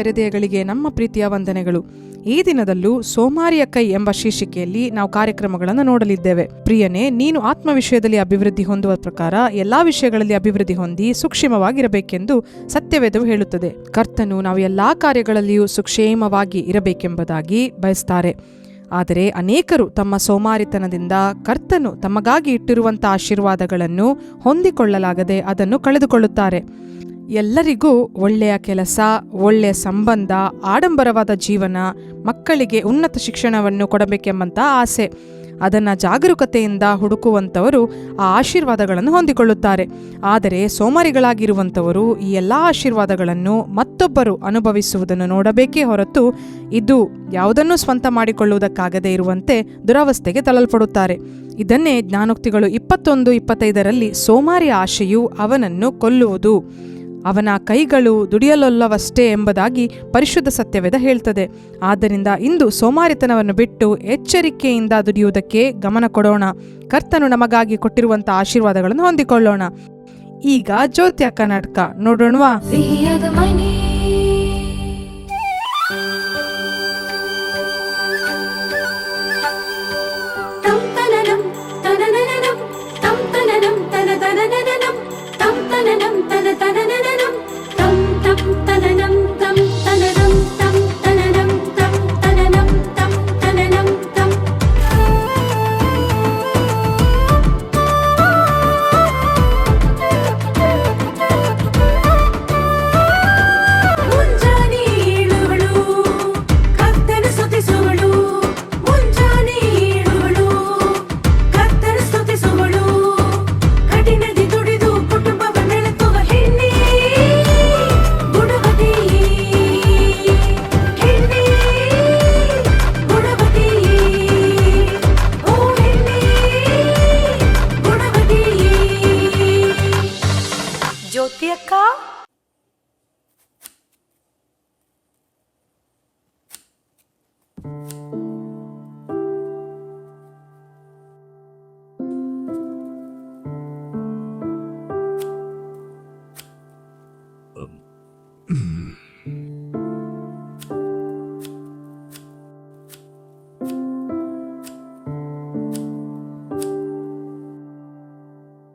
ಹೃದಯಗಳಿಗೆ ನಮ್ಮ ಪ್ರೀತಿಯ ವಂದನೆಗಳು. ಈ ದಿನದಲ್ಲೂ ಸೋಮಾರಿಯ ಕೈ ಎಂಬ ಶೀರ್ಷಿಕೆಯಲ್ಲಿ ನಾವು ಕಾರ್ಯಕ್ರಮಗಳನ್ನು ನೋಡಲಿದ್ದೇವೆ. ಪ್ರಿಯನೇ, ನೀನು ಆತ್ಮ ವಿಷಯದಲ್ಲಿ ಅಭಿವೃದ್ಧಿ ಹೊಂದುವ ಪ್ರಕಾರ ಎಲ್ಲಾ ವಿಷಯಗಳಲ್ಲಿ ಅಭಿವೃದ್ಧಿ ಹೊಂದಿ ಸೂಕ್ಷ್ಮವಾಗಿರಬೇಕೆಂದು ಸತ್ಯವೇದವು ಹೇಳುತ್ತದೆ. ಕರ್ತನು ನಾವು ಎಲ್ಲಾ ಕಾರ್ಯಗಳಲ್ಲಿಯೂ ಸುಕ್ಷೇಮವಾಗಿ ಇರಬೇಕೆಂಬುದಾಗಿ ಬಯಸ್ತಾರೆ. ಆದರೆ ಅನೇಕರು ತಮ್ಮ ಸೋಮಾರಿತನದಿಂದ ಕರ್ತನು ತಮಗಾಗಿ ಇಟ್ಟಿರುವಂಥ ಆಶೀರ್ವಾದಗಳನ್ನು ಹೊಂದಿಕೊಳ್ಳಲಾಗದೆ ಅದನ್ನು ಕಳೆದುಕೊಳ್ಳುತ್ತಾರೆ. ಎಲ್ಲರಿಗೂ ಒಳ್ಳೆಯ ಕೆಲಸ, ಒಳ್ಳೆಯ ಸಂಬಂಧ, ಆಡಂಬರವಾದ ಜೀವನ, ಮಕ್ಕಳಿಗೆ ಉನ್ನತ ಶಿಕ್ಷಣವನ್ನು ಕೊಡಬೇಕೆಂಬಂಥ ಆಸೆ, ಅದನ್ನು ಜಾಗರೂಕತೆಯಿಂದ ಹುಡುಕುವಂಥವರು ಆ ಆಶೀರ್ವಾದಗಳನ್ನು ಹೊಂದಿಕೊಳ್ಳುತ್ತಾರೆ. ಆದರೆ ಸೋಮಾರಿಗಳಾಗಿರುವಂಥವರು ಈ ಎಲ್ಲ ಆಶೀರ್ವಾದಗಳನ್ನು ಮತ್ತೊಬ್ಬರು ಅನುಭವಿಸುವುದನ್ನು ನೋಡಬೇಕೇ ಹೊರತು ಇದು ಯಾವುದನ್ನೂ ಸ್ವಂತ ಮಾಡಿಕೊಳ್ಳುವುದಕ್ಕಾಗದೇ ಇರುವಂತೆ ದುರವಸ್ಥೆಗೆ ತಳ್ಳಲ್ಪಡುತ್ತಾರೆ. ಇದನ್ನೇ ಜ್ಞಾನೋಕ್ತಿಗಳು 21:25 ಸೋಮಾರಿಯ ಆಶೆಯು ಅವನನ್ನು ಕೊಲ್ಲುವುದು, ಅವನ ಕೈಗಳು ದುಡಿಯಲೊಲ್ಲವಷ್ಟೇ ಎಂಬುದಾಗಿ ಪರಿಶುದ್ಧ ಸತ್ಯವೇದ ಹೇಳ್ತದೆ. ಆದ್ದರಿಂದ ಇಂದು ಸೋಮಾರಿತನವನ್ನು ಬಿಟ್ಟು ಎಚ್ಚರಿಕೆಯಿಂದ ದುಡಿಯುವುದಕ್ಕೆ ಗಮನ ಕೊಡೋಣ. ಕರ್ತನು ನಮಗಾಗಿ ಕೊಟ್ಟಿರುವಂಥ ಆಶೀರ್ವಾದಗಳನ್ನು ಹೊಂದಿಕೊಳ್ಳೋಣ. ಈಗ ಜ್ಯೋತಿಯ ಕರ್ನಾಟಕ ನೋಡೋಣವಾ?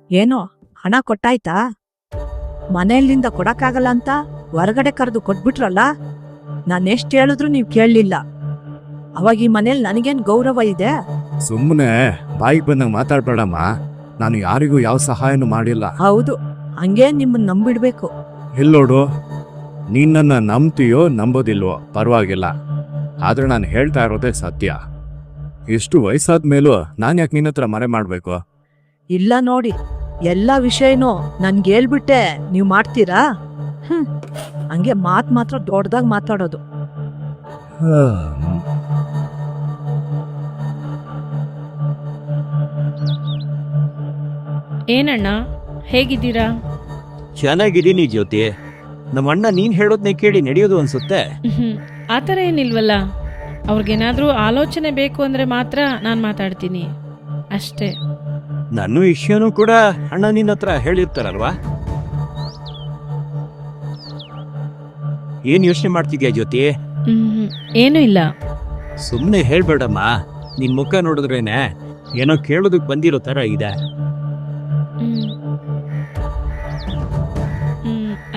ಏನೋ ಹಣ ಕೊಟ್ಟಾಯ್ತಾ? ಮನೆಯಲ್ಲಿಂದ ಕೊಡಕ್ಕಾಗಲ್ಲ ಅಂತ ಹೊರಗಡೆ ಕರೆದು ಕೊಟ್ಬಿಟ್ರಲ್ಲ. ನಾನೆಷ್ಟು ಹೇಳಿದ್ರು ನೀವು ಕೇಳಲಿಲ್ಲ. ಅವಾಗ ಈ ಮನೇಲಿ ನನಗೇನು ಗೌರವ ಇದೆ? ಸುಮ್ಮನೆ ಬಾಯಿಗೆ ಬಂದಂಗೆ ಮಾತಾಡ್ಬೇಡಮ್ಮ. ನಾನು ಯಾರಿಗೂ ಯಾವ ಸಹಾಯನೂ ಮಾಡಿಲ್ಲ. ಹೌದು, ಹಂಗೆ ನಿಮ್ಮನ್ನ ನಂಬಿಡ್ಬೇಕು. ಇಲ್ಲೋಡು, ನೀನ್ ನನ್ನ ನಂಬ್ತೀಯೋ ನಂಬೋದಿಲ್ವೋ ಪರವಾಗಿಲ್ಲ, ಆದ್ರೆ ನಾನು ಹೇಳ್ತಾ ಇರೋದೇ ಸತ್ಯ. ಇಷ್ಟು ವಯಸ್ಸಾದ ಮೇಲೂ ನಾನು ಯಾಕೆ ನಿನ್ನ ಹತ್ರ ಮರೆ ಮಾಡಬೇಕು? ಇಲ್ಲ ನೋಡಿ, ಎಲ್ಲ ವಿಷಯನೂ ನನ್ಗೆ ಹೇಳ್ಬಿಟ್ಟೆ ನೀವು ಮಾಡ್ತೀರಾ? ಹಂಗೆ ಮಾತ್ರ ದೊಡ್ಡದಾಗಿ ಮಾತಾಡೋದು. ಏನಣ್ಣ, ಹೇಗಿದ್ದೀರಾ? ಚೆನ್ನಾಗಿದ್ದೀನಿ ಜ್ಯೋತಿ. ನಮ್ಮ ಅಣ್ಣ ನೀನ್ ಹೇಳೋದ್ನೇ ಕೇಳಿ ನಡೆಯೋದು ಅನ್ಸುತ್ತೆ. ಆ ಥರ ಏನಿಲ್ವಲ್ಲ. ಅವ್ರಿಗೇನಾದ್ರೂ ಆಲೋಚನೆ ಬೇಕು ಅಂದ್ರೆ ಮಾತ್ರ ನಾನು ಮಾತಾಡ್ತೀನಿ ಅಷ್ಟೇ. ನನ್ನ ವಿಷಯನೂ ಕೂಡ ಅಣ್ಣ ನಿನ್ನ ಹತ್ರ ಹೇಳಿರ್ತಾರಲ್ವಾ? ಏನ್ ಯೋಚನೆ ಮಾಡ್ತಿದ್ಯಾ ಜ್ಯೋತಿ? ಏನೂ ಇಲ್ಲ. ಸುಮ್ಮನೆ ಹೇಳ್ಬೇಡಮ್ಮ. ನಿನ್ ಮುಖ ನೋಡಿದ್ರೇನೆ ಏನೋ ಕೇಳೋದಕ್ ಬಂದಿರೋ ತರ ಇದೆ.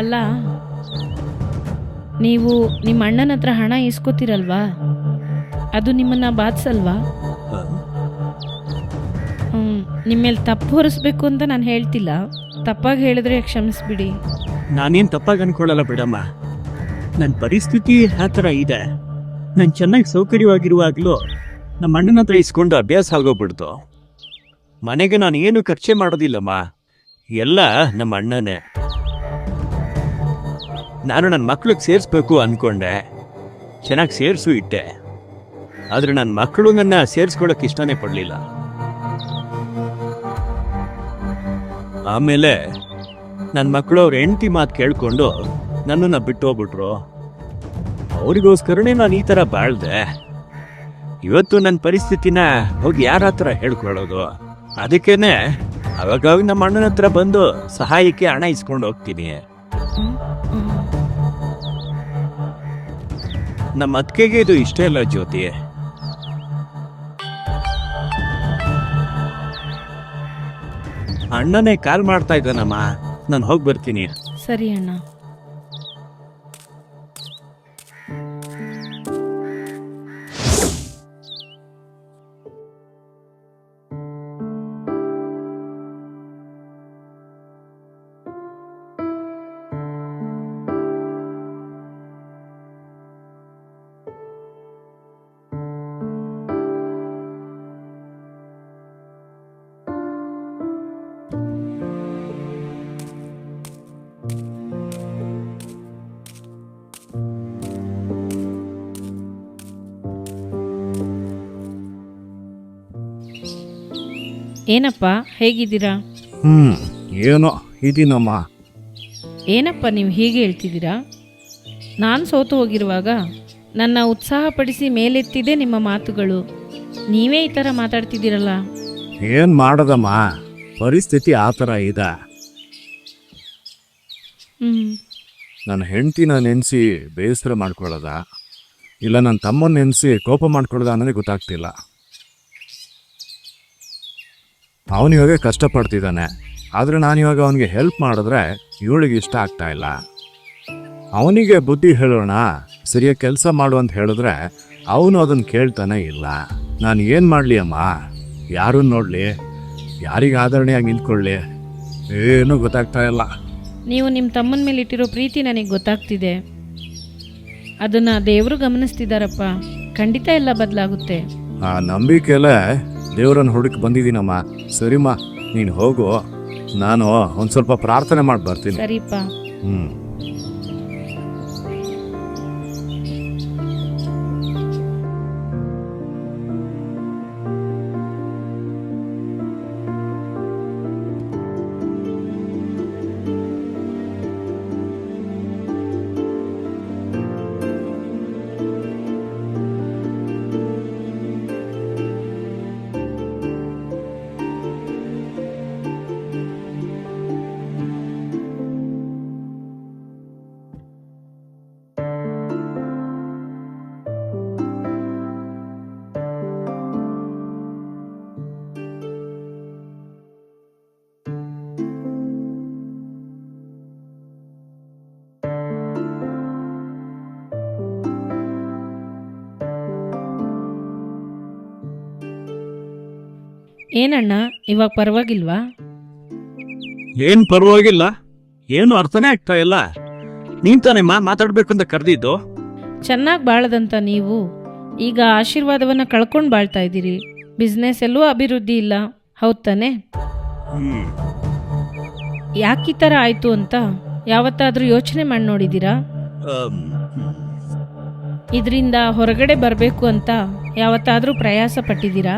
ಅಲ್ಲ, ನೀವು ನಿಮ್ಮ ಅಣ್ಣನ ಹತ್ರ ಹಣ ಇಸ್ಕೋತಿರಲ್ವಾ, ಅದು ನಿಮ್ಮನ್ನ ಬಾಧಿಸಲ್ವಾ? ನಿಮ್ಮೇಲೆ ತಪ್ಪು ಹೊರಿಸ್ಬೇಕು ಅಂತ ನಾನು ಹೇಳ್ತಿಲ್ಲ. ತಪ್ಪಾಗಿ ಹೇಳಿದ್ರೆ ಕ್ಷಮಿಸ್ಬಿಡಿ. ನಾನೇನ್ ತಪ್ಪಾಗಿ ಅನ್ಕೊಳ್ಳಲ್ಲ ಬಿಡಮ್ಮ. ನನ್ನ ಪರಿಸ್ಥಿತಿ ಆ ಥರ ಇದೆ. ನಾನು ಚೆನ್ನಾಗಿ ಸೌಕರ್ಯವಾಗಿರುವಾಗಲೂ ನಮ್ಮ ಅಣ್ಣನ ಹತ್ರ ಇಸ್ಕೊಂಡು ಅಭ್ಯಾಸ ಆಗೋಗ್ಬಿಡ್ತು. ಮನೆಗೆ ನಾನು ಏನು ಖರ್ಚೆ ಮಾಡೋದಿಲ್ಲಮ್ಮ, ಎಲ್ಲ ನಮ್ಮ ಅಣ್ಣನೇ. ನಾನು ನನ್ನ ಮಕ್ಳಿಗೆ ಸೇರಿಸ್ಬೇಕು ಅಂದ್ಕೊಂಡೆ, ಚೆನ್ನಾಗಿ ಸೇರಿಸು ಇಟ್ಟೆ. ಆದರೆ ನನ್ನ ಮಕ್ಕಳು ನನ್ನ ಸೇರಿಸ್ಕೊಳ್ಳೋಕೆ ಇಷ್ಟನೇ ಪಡಲಿಲ್ಲ. ಆಮೇಲೆ ನನ್ನ ಮಕ್ಕಳು ಅವ್ರ ಹೆಂಡತಿ ಮಾತು ಕೇಳಿಕೊಂಡು ನನ್ನನ್ನು ಬಿಟ್ಟು ಹೋಗ್ಬಿಟ್ರು. ಅವರಿಗೋಸ್ಕರನೇ ನಾನು ಈ ಥರ ಬಾಳ್ದೆ. ಇವತ್ತು ನನ್ನ ಪರಿಸ್ಥಿತಿನ ಹೋಗಿ ಯಾರ ಹತ್ರ ಹೇಳ್ಕೊಳ್ಳೋದು? ಅದಕ್ಕೇನೆ ಅವಾಗ ನಮ್ಮ ಅಣ್ಣನ ಹತ್ರ ಬಂದು ಸಹಾಯಕ್ಕೆ ಹಣ ಇಸ್ಕೊಂಡು ಹೋಗ್ತೀನಿ. ನಮ್ಮ ಅತ್ತಿಗೆಗೆ ಇದು ಇಷ್ಟ ಇಲ್ಲ ಜ್ಯೋತಿ. ಅಣ್ಣನೇ ಕಾಲ್ ಮಾಡ್ತಾ ಇದ್ದಾನಮ್ಮ, ನಾನು ಹೋಗಿ ಬರ್ತೀನಿ. ಸರಿ ಅಣ್ಣ. ಏನಪ್ಪ, ಹೇಗಿದ್ದೀರಾ? ಏನೋ ಇದೀನಮ್ಮ. ಏನಪ್ಪ ನೀವು ಹೀಗೆ ಹೇಳ್ತಿದ್ದೀರಾ? ನಾನು ಸೋತು ಹೋಗಿರುವಾಗ ನನ್ನ ಉತ್ಸಾಹಪಡಿಸಿ ಮೇಲೆತ್ತಿದೆ ನಿಮ್ಮ ಮಾತುಗಳು. ನೀವೇ ಈ ಥರ ಮಾತಾಡ್ತಿದ್ದೀರಲ್ಲ. ಏನು ಮಾಡೋದಮ್ಮ, ಪರಿಸ್ಥಿತಿ ಆ ಥರ ಇದೆ. ನನ್ನ ಹೆಂಡ್ತಿನ ನೆನೆಸಿ ಬೇಸರ ಮಾಡ್ಕೊಳ್ಳೋದ, ಇಲ್ಲ ನನ್ನ ತಮ್ಮನ ನೆನೆಸಿ ಕೋಪ ಮಾಡ್ಕೊಳ್ಳೋದ ಅನ್ನೋದೇ ಗೊತ್ತಾಗ್ತಿಲ್ಲ. ಅವನಿವಾಗ ಕಷ್ಟಪಡ್ತಿದ್ದಾನೆ, ಆದರೆ ನಾನಿವಾಗ ಅವನಿಗೆ ಹೆಲ್ಪ್ ಮಾಡಿದ್ರೆ ಇವಳಿಗೆ ಇಷ್ಟ ಆಗ್ತಾ ಇಲ್ಲ. ಅವನಿಗೆ ಬುದ್ಧಿ ಹೇಳೋಣ, ಸರಿಯಾಗಿ ಕೆಲಸ ಮಾಡು ಅಂತ ಹೇಳಿದ್ರೆ ಅವನು ಅದನ್ನು ಕೇಳ್ತಾನೆ ಇಲ್ಲ. ನಾನು ಏನು ಮಾಡಲಿ ಅಮ್ಮ? ಯಾರನ್ನು ನೋಡಲಿ, ಯಾರಿಗೆ ಆದರಣೆಯಾಗಿ ನಿಂತ್ಕೊಳ್ಳಿ, ಏನೂ ಗೊತ್ತಾಗ್ತಾ ಇಲ್ಲ. ನೀವು ನಿಮ್ಮ ತಮ್ಮನ ಮೇಲೆ ಇಟ್ಟಿರೋ ಪ್ರೀತಿ ನನಗೆ ಗೊತ್ತಾಗ್ತಿದೆ. ಅದನ್ನು ದೇವರು ಗಮನಿಸ್ತಿದ್ದಾರಪ್ಪ. ಖಂಡಿತ ಎಲ್ಲ ಬದಲಾಗುತ್ತೆ. ಆ ನಂಬಿಕೆಯಲ್ಲೇ ದೇವರನ್ನು ಹುಡುಕಿ ಬಂದಿದ್ದೀನಮ್ಮ. ಸರಿಮ್ಮ, ನೀನು ಹೋಗು, ನಾನು ಒಂದು ಸ್ವಲ್ಪ ಪ್ರಾರ್ಥನೆ ಮಾಡಿ ಬರ್ತೀನಿ. ಸರಿಪ್ಪ. ಏನಣ್ಣ, ಇವಾಗ ಪರವಾಗಿಲ್ವಾ? ಏನು ಪರವಾಗಿಲ್ಲ, ಏನು ಅರ್ಥನೇ ಆಗ್ತಾ ಇಲ್ಲ. ನೀನ್ ತಾನೇ ಮಾತಾಡ್ಬೇಕು ಅಂತ ಕರೆದಿದ್ದು. ಚೆನ್ನಾಗಿ ಬಾಳದಂತ ನೀವು ಈಗ ಆಶೀರ್ವಾದವನ್ನು ಕಳ್ಕೊಂಡು ಬಾಳ್ತಾ ಇದ್ದೀರಿ. ಬಿಸ್ನೆಸ್ ಎಲ್ಲೂ ಅಭಿವೃದ್ಧಿ ಇಲ್ಲ, ಹೌದ್ ತಾನೆ? ಯಾಕೆ ಈ ಥರ ಆಯಿತು ಅಂತ ಯಾವತ್ತಾದರೂ ಯೋಚನೆ ಮಾಡಿ ನೋಡಿದ್ದೀರಾ? ಇದರಿಂದ ಹೊರಗಡೆ ಬರಬೇಕು ಅಂತ ಯಾವತ್ತಾದರೂ ಪ್ರಯಾಸ ಪಟ್ಟಿದ್ದೀರಾ?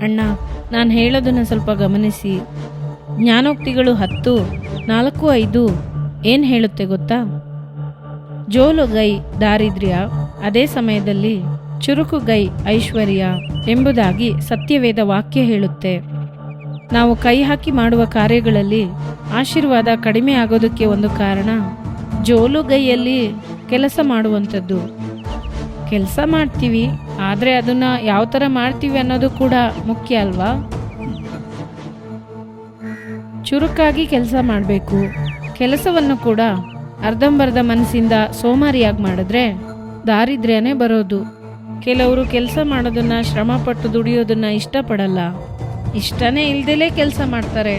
ಅಣ್ಣ, ನಾನು ಹೇಳೋದನ್ನು ಸ್ವಲ್ಪ ಗಮನಿಸಿ. ಜ್ಞಾನೋಕ್ತಿಗಳು 10:4-5 ಏನು ಹೇಳುತ್ತೆ ಗೊತ್ತಾ? ಜೋಲುಗೈ ದಾರಿದ್ರ್ಯ, ಅದೇ ಸಮಯದಲ್ಲಿ ಚುರುಕುಗೈ ಐಶ್ವರ್ಯ ಎಂಬುದಾಗಿ ಸತ್ಯವೇದ ವಾಕ್ಯ ಹೇಳುತ್ತೆ. ನಾವು ಕೈ ಹಾಕಿ ಮಾಡುವ ಕಾರ್ಯಗಳಲ್ಲಿ ಆಶೀರ್ವಾದ ಕಡಿಮೆ ಆಗೋದಕ್ಕೆ ಒಂದು ಕಾರಣ ಜೋಲುಗೈಯಲ್ಲಿ ಕೆಲಸ ಮಾಡುವಂಥದ್ದು. ಕೆಲಸ ಮಾಡ್ತೀವಿ, ಆದರೆ ಅದನ್ನು ಯಾವ ಥರ ಮಾಡ್ತೀವಿ ಅನ್ನೋದು ಕೂಡ ಮುಖ್ಯ ಅಲ್ವಾ? ಚುರುಕಾಗಿ ಕೆಲಸ ಮಾಡಬೇಕು. ಕೆಲಸವನ್ನು ಕೂಡ ಅರ್ಧಂಬರ್ಧ ಮನಸ್ಸಿಂದ ಸೋಮಾರಿಯಾಗಿ ಮಾಡಿದ್ರೆ ದಾರಿದ್ರ್ಯನೇ ಬರೋದು. ಕೆಲವರು ಕೆಲಸ ಮಾಡೋದನ್ನು, ಶ್ರಮಪಟ್ಟು ದುಡಿಯೋದನ್ನು ಇಷ್ಟಪಡಲ್ಲ. ಇಷ್ಟನೇ ಇಲ್ದಲೇ ಕೆಲಸ ಮಾಡ್ತಾರೆ.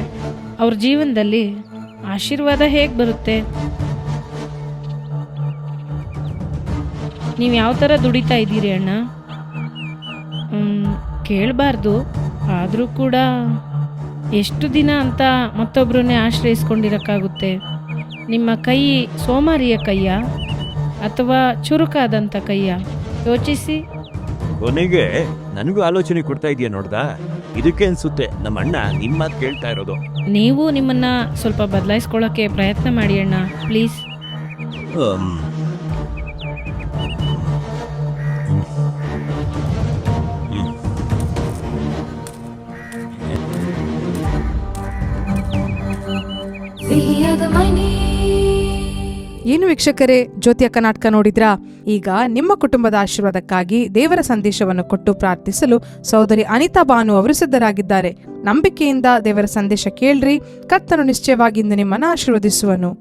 ಅವ್ರ ಜೀವನದಲ್ಲಿ ಆಶೀರ್ವಾದ ಹೇಗೆ ಬರುತ್ತೆ? ನೀವು ಯಾವ ಥರ ದುಡಿತಾ ಇದ್ದೀರಿ ಅಣ್ಣ? ಕೇಳಬಾರ್ದು, ಆದರೂ ಕೂಡ ಎಷ್ಟು ದಿನ ಅಂತ ಮತ್ತೊಬ್ಬರನ್ನೇ ಆಶ್ರಯಿಸ್ಕೊಂಡಿರೋಕ್ಕಾಗುತ್ತೆ? ನಿಮ್ಮ ಕೈ ಸೋಮಾರಿಯ ಕೈಯ ಅಥವಾ ಚುರುಕಾದಂಥ ಕೈಯ? ಯೋಚಿಸಿ. ಕೊನೆಗೆ ನನಗೂ ಆಲೋಚನೆ ಕೊಡ್ತಾ ಇದೆಯಾ ನೋಡ್ದಾ? ಇದಕ್ಕೆ ಅನ್ಸುತ್ತೆ ನಮ್ಮ ಅಣ್ಣ ನಿಮ್ಮ ಮಾತು ಕೇಳ್ತಾ ಇರೋದು. ನೀವು ನಿಮ್ಮನ್ನ ಸ್ವಲ್ಪ ಬದಲಾಯಿಸ್ಕೊಳ್ಳೋಕ್ಕೆ ಪ್ರಯತ್ನ ಮಾಡಿ ಅಣ್ಣ, please. We are the money. ಏನು ವೀಕ್ಷಕರೇ, ಜ್ಯೋತಿ ಅಕ್ಕ ನಾಟಕ ನೋಡಿದ್ರಾ? ಈಗ ನಿಮ್ಮ ಕುಟುಂಬದ ಆಶೀರ್ವಾದಕ್ಕಾಗಿ ದೇವರ ಸಂದೇಶವನ್ನು ಕೊಟ್ಟು ಪ್ರಾರ್ಥಿಸಲು ಸಹೋದರಿ ಅನಿತಾ ಬಾನು ಅವರು ಸಿದ್ಧರಾಗಿದ್ದಾರೆ. ನಂಬಿಕೆಯಿಂದ ದೇವರ ಸಂದೇಶ ಕೇಳ್ರಿ. ಕರ್ತನು ನಿಶ್ಚಯವಾಗಿ ಇಂದು ನಿಮ್ಮನ್ನು ಆಶೀರ್ವದಿಸುವನು.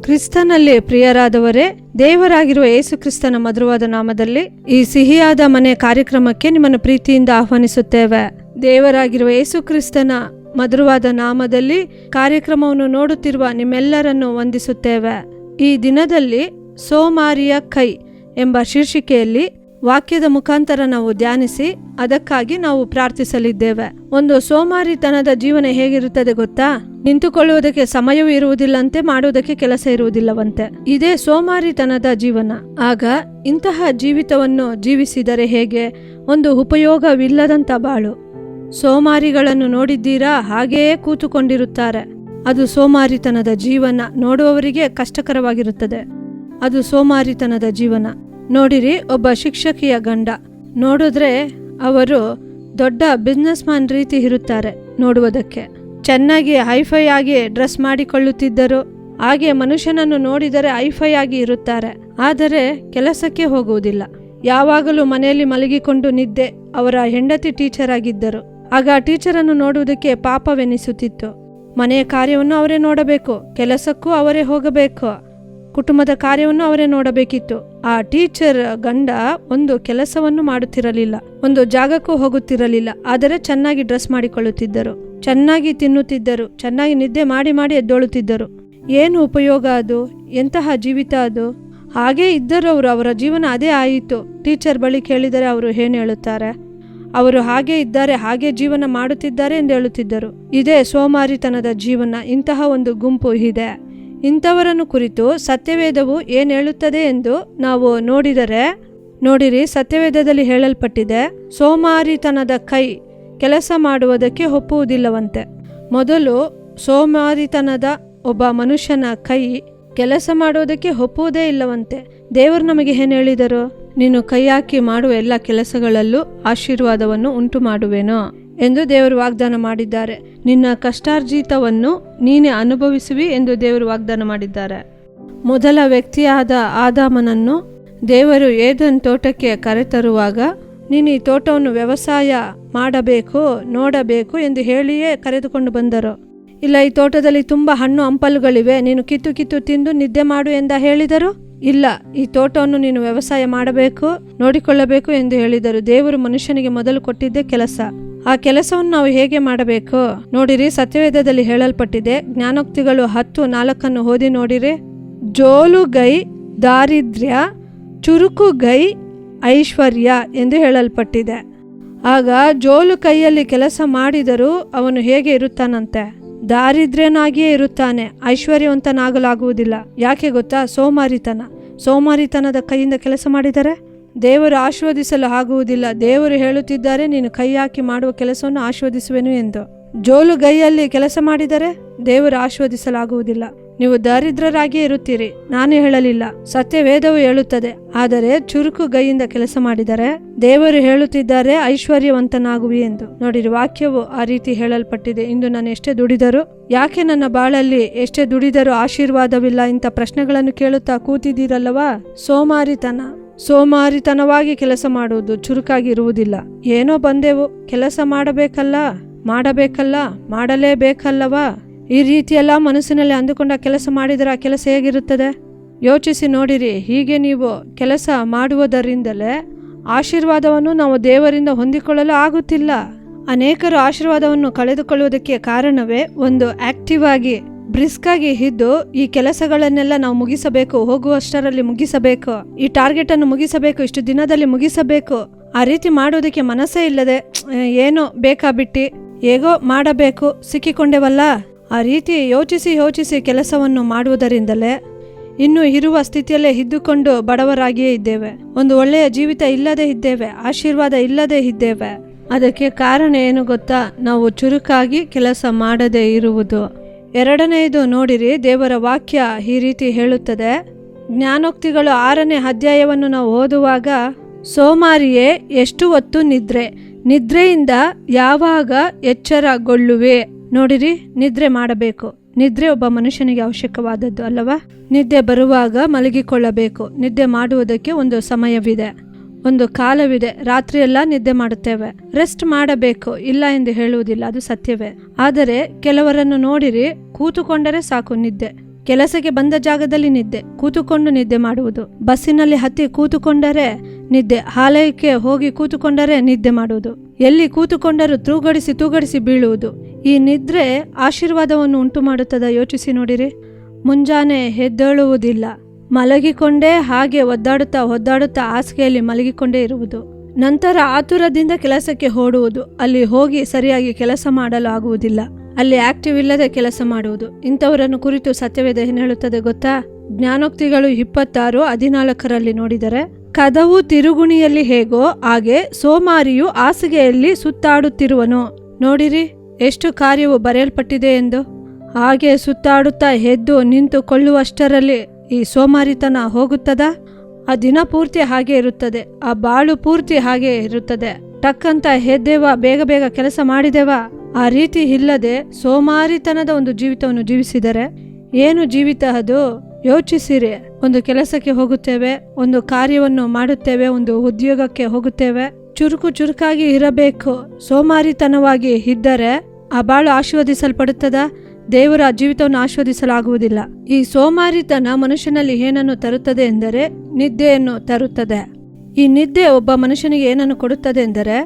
ಕ್ರಿಸ್ತನಲ್ಲಿ ಪ್ರಿಯರಾದವರೇ, ದೇವರಾಗಿರುವ ಯೇಸು ಕ್ರಿಸ್ತನ ಮಧುರವಾದ ನಾಮದಲ್ಲಿ ಈ ಸಿಹಿಯಾದ ಮನೆ ಕಾರ್ಯಕ್ರಮಕ್ಕೆ ನಿಮ್ಮನ್ನು ಪ್ರೀತಿಯಿಂದ ಆಹ್ವಾನಿಸುತ್ತೇವೆ. ದೇವರಾಗಿರುವ ಯೇಸು ಕ್ರಿಸ್ತನ ಮಧುರವಾದ ನಾಮದಲ್ಲಿ ಕಾರ್ಯಕ್ರಮವನ್ನು ನೋಡುತ್ತಿರುವ ನಿಮ್ಮೆಲ್ಲರನ್ನು ವಂದಿಸುತ್ತೇವೆ. ಈ ದಿನದಲ್ಲಿ ಸೋಮಾರಿಯ ಕೈ ಎಂಬ ಶೀರ್ಷಿಕೆಯಲ್ಲಿ ವಾಕ್ಯದ ಮುಖಾಂತರ ನಾವು ಧ್ಯಾನಿಸಿ ಅದಕ್ಕಾಗಿ ನಾವು ಪ್ರಾರ್ಥಿಸಲಿದ್ದೇವೆ. ಒಂದು ಸೋಮಾರಿತನದ ಜೀವನ ಹೇಗಿರುತ್ತದೆ ಗೊತ್ತಾ? ನಿಂತುಕೊಳ್ಳುವುದಕ್ಕೆ ಸಮಯವೂ ಇರುವುದಿಲ್ಲಂತೆ, ಮಾಡುವುದಕ್ಕೆ ಕೆಲಸ ಇರುವುದಿಲ್ಲವಂತೆ. ಇದೇ ಸೋಮಾರಿತನದ ಜೀವನ. ಆಗ ಇಂತಹ ಜೀವಿತವನ್ನು ಜೀವಿಸಿದರೆ ಹೇಗೆ? ಒಂದು ಉಪಯೋಗವಿಲ್ಲದಂತ ಬಾಳು. ಸೋಮಾರಿಗಳನ್ನು ನೋಡಿದ್ದೀರಾ? ಹಾಗೆಯೇ ಕೂತುಕೊಂಡಿರುತ್ತಾರೆ. ಅದು ಸೋಮಾರಿತನದ ಜೀವನ. ನೋಡುವವರಿಗೆ ಕಷ್ಟಕರವಾಗಿರುತ್ತದೆ. ಅದು ಸೋಮಾರಿತನದ ಜೀವನ. ನೋಡಿರಿ, ಒಬ್ಬ ಶಿಕ್ಷಕಿಯ ಗಂಡ ನೋಡಿದ್ರೆ ಅವರು ದೊಡ್ಡ ಬಿಸ್ನೆಸ್ ಮ್ಯಾನ್ ರೀತಿ ಇರುತ್ತಾರೆ. ನೋಡುವುದಕ್ಕೆ ಚೆನ್ನಾಗಿ ಹೈಫೈ ಆಗಿ ಡ್ರೆಸ್ ಮಾಡಿಕೊಳ್ಳುತ್ತಿದ್ದರು. ಹಾಗೆ ಮನುಷ್ಯನನ್ನು ನೋಡಿದರೆ ಹೈಫೈ ಆಗಿ ಇರುತ್ತಾರೆ. ಆದರೆ ಕೆಲಸಕ್ಕೆ ಹೋಗುವುದಿಲ್ಲ. ಯಾವಾಗಲೂ ಮನೆಯಲ್ಲಿ ಮಲಗಿಕೊಂಡು ನಿದ್ದೆ. ಅವರ ಹೆಂಡತಿ ಟೀಚರ್ ಆಗಿದ್ದರು. ಆಗ ಟೀಚರನ್ನು ನೋಡುವುದಕ್ಕೆ ಪಾಪವೆನಿಸುತ್ತಿತ್ತು. ಮನೆಯ ಕಾರ್ಯವನ್ನು ಅವರೇ ನೋಡಬೇಕು, ಕೆಲಸಕ್ಕೂ ಅವರೇ ಹೋಗಬೇಕು, ಕುಟುಂಬದ ಕಾರ್ಯವನ್ನು ಅವರೇ ನೋಡಬೇಕಿತ್ತು. ಆ ಟೀಚರ್ ಗಂಡ ಒಂದು ಕೆಲಸವನ್ನು ಮಾಡುತ್ತಿರಲಿಲ್ಲ, ಒಂದು ಜಾಗಕ್ಕೂ ಹೋಗುತ್ತಿರಲಿಲ್ಲ. ಆದರೆ ಚೆನ್ನಾಗಿ ಡ್ರೆಸ್ ಮಾಡಿಕೊಳ್ಳುತ್ತಿದ್ದರು, ಚೆನ್ನಾಗಿ ತಿನ್ನುತ್ತಿದ್ದರು, ಚೆನ್ನಾಗಿ ನಿದ್ದೆ ಮಾಡಿ ಮಾಡಿ ಎದ್ದೊಳುತ್ತಿದ್ದರು. ಏನು ಉಪಯೋಗ ಅದು? ಎಂತಹ ಜೀವಿತ ಅದು? ಹಾಗೇ ಇದ್ದರು ಅವರು. ಅವರ ಜೀವನ ಅದೇ ಆಯಿತು. ಟೀಚರ್ ಬಳಿ ಕೇಳಿದರೆ ಅವರು ಏನು ಹೇಳುತ್ತಾರೆ? ಅವರು ಹಾಗೇ ಇದ್ದಾರೆ, ಹಾಗೇ ಜೀವನ ಮಾಡುತ್ತಿದ್ದಾರೆ ಎಂದು ಹೇಳುತ್ತಿದ್ದರು. ಇದೇ ಸೋಮಾರಿತನದ ಜೀವನ. ಇಂತಹ ಒಂದು ಗುಂಪು ಇದೆ. ಇಂಥವರನ್ನು ಕುರಿತು ಸತ್ಯವೇದವು ಏನು ಹೇಳುತ್ತದೆ ಎಂದು ನಾವು ನೋಡಿರಿ, ಸತ್ಯವೇದದಲ್ಲಿ ಹೇಳಲ್ಪಟ್ಟಿದೆ, ಸೋಮಾರಿತನದ ಕೈ ಕೆಲಸ ಮಾಡುವುದಕ್ಕೆ ಒಪ್ಪುವುದಿಲ್ಲವಂತೆ. ಮೊದಲು ಸೋಮಾರಿತನದ ಒಬ್ಬ ಮನುಷ್ಯನ ಕೈ ಕೆಲಸ ಮಾಡುವುದಕ್ಕೆ ಒಪ್ಪುವುದೇ ಇಲ್ಲವಂತೆ. ದೇವರು ನಮಗೆ ಏನು ಹೇಳಿದರು? ನೀನು ಕೈ ಹಾಕಿ ಮಾಡುವ ಎಲ್ಲ ಕೆಲಸಗಳಲ್ಲೂ ಆಶೀರ್ವಾದವನ್ನು ಉಂಟು ಮಾಡುವೆನೋ ಎಂದು ದೇವರು ವಾಗ್ದಾನ ಮಾಡಿದ್ದಾರೆ. ನಿನ್ನ ಕಷ್ಟಾರ್ಜಿತವನ್ನು ನೀನೇ ಅನುಭವಿಸುವಿ ಎಂದು ದೇವರು ವಾಗ್ದಾನ ಮಾಡಿದ್ದಾರೆ. ಮೊದಲ ವ್ಯಕ್ತಿಯಾದ ಆದಾಮನನ್ನು ದೇವರು ಏದೆನ್ ತೋಟಕ್ಕೆ ಕರೆತರುವಾಗ, ನೀನು ಈ ತೋಟವನ್ನು ವ್ಯವಸಾಯ ಮಾಡಬೇಕು, ನೋಡಬೇಕು ಎಂದು ಹೇಳಿಯೇ ಕರೆದುಕೊಂಡು ಬಂದರು. ಇಲ್ಲ, ಈ ತೋಟದಲ್ಲಿ ತುಂಬ ಹಣ್ಣು ಹಂಪಲುಗಳಿವೆ, ನೀನು ಕಿತ್ತು ಕಿತ್ತು ತಿಂದು ನಿದ್ದೆ ಮಾಡು ಎಂದ ಹೇಳಿದರು? ಇಲ್ಲ, ಈ ತೋಟವನ್ನು ನೀನು ವ್ಯವಸಾಯ ಮಾಡಬೇಕು, ನೋಡಿಕೊಳ್ಳಬೇಕು ಎಂದು ಹೇಳಿದರು. ದೇವರು ಮನುಷ್ಯನಿಗೆ ಮೊದಲು ಕೊಟ್ಟಿದ್ದೇ ಕೆಲಸ. ಆ ಕೆಲಸವನ್ನು ನಾವು ಹೇಗೆ ಮಾಡಬೇಕು ನೋಡಿರಿ. ಸತ್ಯವೇದದಲ್ಲಿ ಹೇಳಲ್ಪಟ್ಟಿದೆ. ಜ್ಞಾನೋಕ್ತಿಗಳು 10:4 ಓದಿ ನೋಡಿರಿ. ಜೋಲುಗೈ ದಾರಿದ್ರ್ಯ, ಚುರುಕುಗೈ ಐಶ್ವರ್ಯ ಎಂದು ಹೇಳಲ್ಪಟ್ಟಿದೆ. ಆಗ ಜೋಲು ಕೈಯಲ್ಲಿ ಕೆಲಸ ಮಾಡಿದರೂ ಅವನು ಹೇಗೆ ಇರುತ್ತಾನಂತೆ? ದಾರಿದ್ರ್ಯನಾಗಿಯೇ ಇರುತ್ತಾನೆ, ಐಶ್ವರ್ಯವಂತನಾಗಲಾಗುವುದಿಲ್ಲ. ಯಾಕೆ ಗೊತ್ತಾ? ಸೋಮಾರಿತನದ ಕೈಯಿಂದ ಕೆಲಸ ಮಾಡಿದರೆ ದೇವರು ಆಶೀರ್ವದಿಸಲು ಆಗುವುದಿಲ್ಲ. ದೇವರು ಹೇಳುತ್ತಿದ್ದಾರೆ, ನೀನು ಕೈ ಹಾಕಿ ಮಾಡುವ ಕೆಲಸವನ್ನು ಆಶೀರ್ವದಿಸುವೆನು ಎಂದು. ಜೋಲುಗೈಯಲ್ಲಿ ಕೆಲಸ ಮಾಡಿದರೆ ದೇವರು ಆಶೀರ್ವದಿಸಲಾಗುವುದಿಲ್ಲ. ನೀವು ದರಿದ್ರರಾಗಿಯೇ ಇರುತ್ತೀರಿ. ನಾನೇ ಹೇಳಲಿಲ್ಲ, ಸತ್ಯವೇದವು ಹೇಳುತ್ತದೆ. ಆದರೆ ಚುರುಕು ಗೈಯಿಂದ ಕೆಲಸ ಮಾಡಿದರೆ ದೇವರು ಹೇಳುತ್ತಿದ್ದಾರೆ, ಐಶ್ವರ್ಯವಂತನಾಗುವಿ ಎಂದು. ನೋಡಿರಿ, ವಾಕ್ಯವು ಆ ರೀತಿ ಹೇಳಲ್ಪಟ್ಟಿದೆ. ಇಂದು ನಾನು ಎಷ್ಟೇ ದುಡಿದರೂ, ಯಾಕೆ ನನ್ನ ಬಾಳಲ್ಲಿ ಎಷ್ಟೇ ದುಡಿದರೂ ಆಶೀರ್ವಾದವಿಲ್ಲ? ಇಂಥ ಪ್ರಶ್ನೆಗಳನ್ನು ಕೇಳುತ್ತಾ ಕೂತಿದ್ದೀರಲ್ಲವಾ? ಸೋಮಾರಿತನವಾಗಿ ಕೆಲಸ ಮಾಡುವುದು, ಚುರುಕಾಗಿ ಇರುವುದಿಲ್ಲ. ಏನೋ ಬಂದೆವು, ಕೆಲಸ ಮಾಡಲೇಬೇಕಲ್ಲವಾ? ಈ ರೀತಿಯೆಲ್ಲ ಮನಸ್ಸಿನಲ್ಲಿ ಅಂದುಕೊಂಡ ಕೆಲಸ ಮಾಡಿದರೆ ಆ ಕೆಲಸ ಹೇಗಿರುತ್ತದೆ? ಯೋಚಿಸಿ ನೋಡಿರಿ. ಹೀಗೆ ನೀವು ಕೆಲಸ ಮಾಡುವುದರಿಂದಲೇ ಆಶೀರ್ವಾದವನ್ನು ನಾವು ದೇವರಿಂದ ಹೊಂದಿಕೊಳ್ಳಲು ಆಗುತ್ತಿಲ್ಲ. ಅನೇಕರು ಆಶೀರ್ವಾದವನ್ನು ಕಳೆದುಕೊಳ್ಳುವುದಕ್ಕೆ ಕಾರಣವೇ ಒಂದು ಆಕ್ಟಿವ್ ಆಗಿ ಬ್ರಿಸ್ಕ್ ಆಗಿ ಇದ್ದು ಈ ಕೆಲಸಗಳನ್ನೆಲ್ಲ ನಾವು ಮುಗಿಸಬೇಕು, ಹೋಗುವಷ್ಟರಲ್ಲಿ ಮುಗಿಸಬೇಕು, ಈ ಟಾರ್ಗೆಟ್ ಅನ್ನು ಮುಗಿಸಬೇಕು, ಇಷ್ಟು ದಿನದಲ್ಲಿ ಮುಗಿಸಬೇಕು. ಆ ರೀತಿ ಮಾಡುವುದಕ್ಕೆ ಮನಸ್ಸೇ ಇಲ್ಲದೆ ಏನೋ ಬೇಕಾಬಿಟ್ಟಿ ಹೇಗೋ ಮಾಡಬೇಕು, ಸಿಕ್ಕಿಕೊಂಡೆವಲ್ಲ, ಆ ರೀತಿ ಯೋಚಿಸಿ ಕೆಲಸವನ್ನು ಮಾಡುವುದರಿಂದಲೇ ಇನ್ನು ಇರುವ ಸ್ಥಿತಿಯಲ್ಲೇ ಇದ್ದುಕೊಂಡು ಬಡವರಾಗಿಯೇ ಇದ್ದೇವೆ. ಒಂದು ಒಳ್ಳೆಯ ಜೀವಿತ ಇಲ್ಲದೆ ಇದ್ದೇವೆ, ಆಶೀರ್ವಾದ ಇಲ್ಲದೆ ಇದ್ದೇವೆ. ಅದಕ್ಕೆ ಕಾರಣ ಏನು ಗೊತ್ತಾ? ನಾವು ಚುರುಕಾಗಿ ಕೆಲಸ ಮಾಡದೇ ಇರುವುದು. ಎರಡನೆಯದು ನೋಡಿರಿ, ದೇವರ ವಾಕ್ಯ ಈ ರೀತಿ ಹೇಳುತ್ತದೆ. ಜ್ಞಾನೋಕ್ತಿಗಳು 6ನೇ ಅಧ್ಯಾಯವನ್ನು ನಾವು ಓದುವಾಗ, ಸೋಮಾರಿಯೇ ಎಷ್ಟು ಹೊತ್ತು ನಿದ್ರೆ, ನಿದ್ರೆಯಿಂದ ಯಾವಾಗ ಎಚ್ಚರಗೊಳ್ಳುವೆ. ನೋಡಿರಿ, ನಿದ್ರೆ ಮಾಡಬೇಕು. ನಿದ್ರೆ ಒಬ್ಬ ಮನುಷ್ಯನಿಗೆ ಅವಶ್ಯಕವಾದದ್ದು ಅಲ್ಲವಾ? ನಿದ್ದೆ ಬರುವಾಗ ಮಲಗಿಕೊಳ್ಳಬೇಕು. ನಿದ್ದೆ ಮಾಡುವುದಕ್ಕೆ ಒಂದು ಸಮಯವಿದೆ, ಒಂದು ಕಾಲವಿದೆ. ರಾತ್ರಿಯೆಲ್ಲ ನಿದ್ದೆ ಮಾಡುತ್ತೇವೆ, ರೆಸ್ಟ್ ಮಾಡಬೇಕು, ಇಲ್ಲ ಎಂದು ಹೇಳುವುದಿಲ್ಲ, ಅದು ಸತ್ಯವೇ. ಆದರೆ ಕೆಲವರನ್ನು ನೋಡಿರಿ, ಕೂತುಕೊಂಡರೆ ಸಾಕು ನಿದ್ದೆ. ಕೆಲಸಕ್ಕೆ ಬಂದ ಜಾಗದಲ್ಲಿ ನಿದ್ದೆ, ಕೂತುಕೊಂಡು ನಿದ್ದೆ ಮಾಡುವುದು. ಬಸ್ಸಿನಲ್ಲಿ ಹತ್ತಿ ಕೂತುಕೊಂಡರೆ ನಿದ್ದೆ, ಆಲಯಕ್ಕೆ ಹೋಗಿ ಕೂತುಕೊಂಡರೆ ನಿದ್ದೆ ಮಾಡುವುದು. ಎಲ್ಲಿ ಕೂತುಕೊಂಡರೂ ತೂಗಡಿಸಿ ಬೀಳುವುದು. ಈ ನಿದ್ರೆ ಆಶೀರ್ವಾದವನ್ನು ಉಂಟು ಮಾಡುತ್ತದೆ. ಯೋಚಿಸಿ ನೋಡಿರಿ. ಮುಂಜಾನೆ ಎದ್ದೇಳುವುದಿಲ್ಲ, ಮಲಗಿಕೊಂಡೇ ಹಾಗೆ ಒದ್ದಾಡುತ್ತಾ ಹಾಸಿಗೆಯಲ್ಲಿ ಮಲಗಿಕೊಂಡೇ ಇರುವುದು. ನಂತರ ಆತುರದಿಂದ ಕೆಲಸಕ್ಕೆ ಓಡುವುದು. ಅಲ್ಲಿ ಹೋಗಿ ಸರಿಯಾಗಿ ಕೆಲಸ ಮಾಡಲು ಆಗುವುದಿಲ್ಲ, ಅಲ್ಲಿ ಆಕ್ಟಿವ್ ಇಲ್ಲದೆ ಕೆಲಸ ಮಾಡುವುದು. ಇಂಥವರನ್ನು ಕುರಿತು ಸತ್ಯವೇದ ಏನು ಹೇಳುತ್ತದೆ ಗೊತ್ತಾ? ಜ್ಞಾನೋಕ್ತಿಗಳು 26:14 ನೋಡಿದರೆ, ಕದವು ತಿರುಗುಣಿಯಲ್ಲಿ ಹೇಗೋ ಹಾಗೆ ಸೋಮಾರಿಯು ಹಾಸಿಗೆಯಲ್ಲಿ ಸುತ್ತಾಡುತ್ತಿರುವನು. ನೋಡಿರಿ ಎಷ್ಟು ಕಾರ್ಯವು ಬರೆಯಲ್ಪಟ್ಟಿದೆ ಎಂದು. ಹಾಗೆ ಸುತ್ತಾಡುತ್ತಾ ಎದ್ದು ನಿಂತುಕೊಳ್ಳುವಷ್ಟರಲ್ಲಿ ಈ ಸೋಮಾರಿತನ ಹೋಗುತ್ತದಾ? ಆ ದಿನ ಪೂರ್ತಿ ಹಾಗೆ ಇರುತ್ತದೆ, ಆ ಬಾಳು ಪೂರ್ತಿ ಹಾಗೆ ಇರುತ್ತದೆ. ಟಕ್ಕಂತ ಎದ್ದೇವಾ, ಬೇಗ ಕೆಲಸ ಮಾಡಿದೆವಾ? ಆ ರೀತಿ ಇಲ್ಲದೆ ಸೋಮಾರಿತನದ ಒಂದು ಜೀವಿತವನ್ನು ಜೀವಿಸಿದರೆ ಏನು ಜೀವಿತ ಅದು? ಯೋಚಿಸಿರಿ. ಒಂದು ಕೆಲಸಕ್ಕೆ ಹೋಗುತ್ತೇವೆ, ಒಂದು ಕಾರ್ಯವನ್ನು ಮಾಡುತ್ತೇವೆ, ಒಂದು ಉದ್ಯೋಗಕ್ಕೆ ಹೋಗುತ್ತೇವೆ, ಚುರುಕಾಗಿ ಇರಬೇಕು. ಸೋಮಾರಿತನವಾಗಿ ಇದ್ದರೆ ಆ ಬಾಳು ಆಶೀರ್ವದಿಸಲ್ಪಡುತ್ತದ? ದೇವರ ಆ ಜೀವಿತವನ್ನು ಆಶೀರ್ವದಿಸಲಾಗುವುದಿಲ್ಲ. ಈ ಸೋಮಾರಿತನ ಮನುಷ್ಯನಲ್ಲಿ ಏನನ್ನು ತರುತ್ತದೆ ಎಂದರೆ ನಿದ್ದೆಯನ್ನು ತರುತ್ತದೆ. ಈ ನಿದ್ದೆ ಒಬ್ಬ ಮನುಷ್ಯನಿಗೆ ಏನನ್ನು ಕೊಡುತ್ತದೆ ಎಂದರೆ,